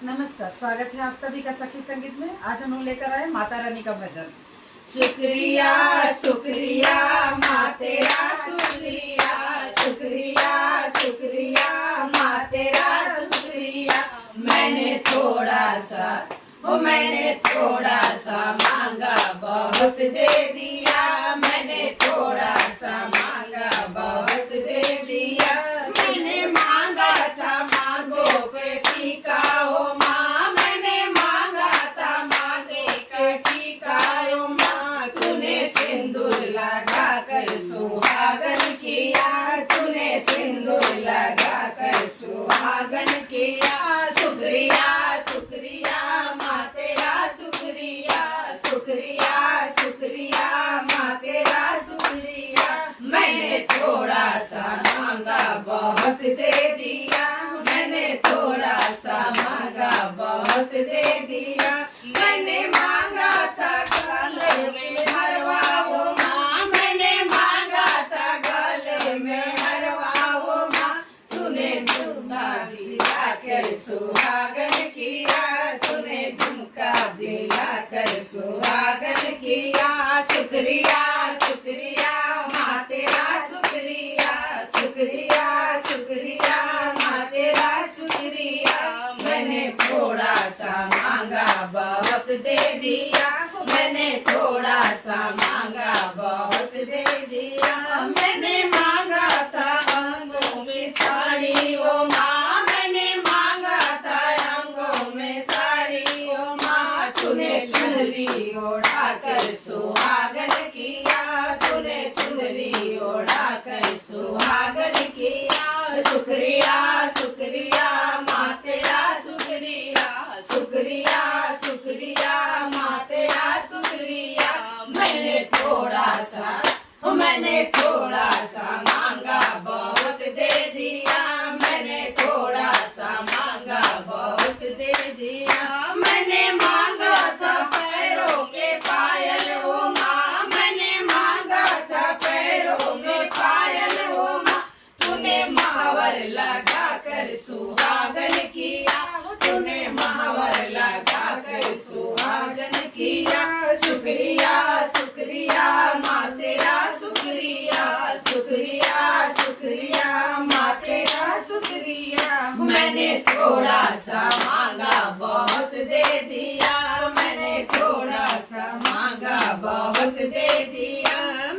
नमस्कार, स्वागत है आप सभी का सखी संगीत में। आज हम लोग लेकर आए माता रानी का भजन। शुक्रिया शुक्रिया माँ तेरा शुक्रिया, शुक्रिया शुक्रिया माँ तेरा शुक्रिया। मैंने थोड़ा सा मांगा बहुत दे दिया, मैंने थोड़ा सा मांगा बहुत दे दिया। मैंने मांगा था मांगो के टीका हो माँ, मैंने मांगा था मांगे के टीका हो माँ। तूने सिंदूर लगा कर सुहागन किया, तूने सिंदूर लगा कर सुहागन किया। शुक्रिया शुक्रिया माँ तेरा शुक्रिया, शुक्रिया शुक्रिया माँ तेरा शुक्रिया। मैंने थोड़ा सा मांगा बहुत दे दिया, मैंने थोड़ा सा मांगा बहुत दे दिया। मैंने मांगा था गले में हरवा हो माँ, मैंने मांगा था गले में हरवा हो माँ। तूने झुमका दिला कर सुहागन किया, तूने झुमका दिला कर सुहागन किया। शुक्रिया शुक्रिया माँ तेरा शुक्रिया, शुक्रिया शुक्रिया माँ तेरा शुक्रिया। मैंने थोड़ा सा मांगा बहुत दे दिया, मैंने थोड़ा सा मांगा बहुत दे दिया। मैंने मांगा था अंगों में साड़ी ओ माँ, मैंने मांगा था अंगों में साड़ी ओ माँ। तूने चुनरी ओढ़ा कर सुहागन किया, तूने चुनरी ओढ़ा कर सुहागन किया। शुक्रिया शुक्रिया माँ तेरा शुक्रिया, शुक्रिया शुक्रिया माँ तेरा शुक्रिया। मैंने थोड़ा सा मांगा बहुत दे दिया, मैंने थोड़ा सा मांगा बहुत दे दिया। मैंने मांगा था पैरों के पायल हो माँ, मैंने मांगा था पैरों में पायल हो माँ। तूने महावर लगा कर सुहागन किया, तूने महावर लगा कर सुहागन किया। शुक्रिया शुक्रिया माँ तेरा शुक्रिया, शुक्रिया शुक्रिया माँ तेरा शुक्रिया। मैंने थोड़ा सा मांगा बहुत दे दिया, मैंने थोड़ा सा मांगा बहुत दे दिया।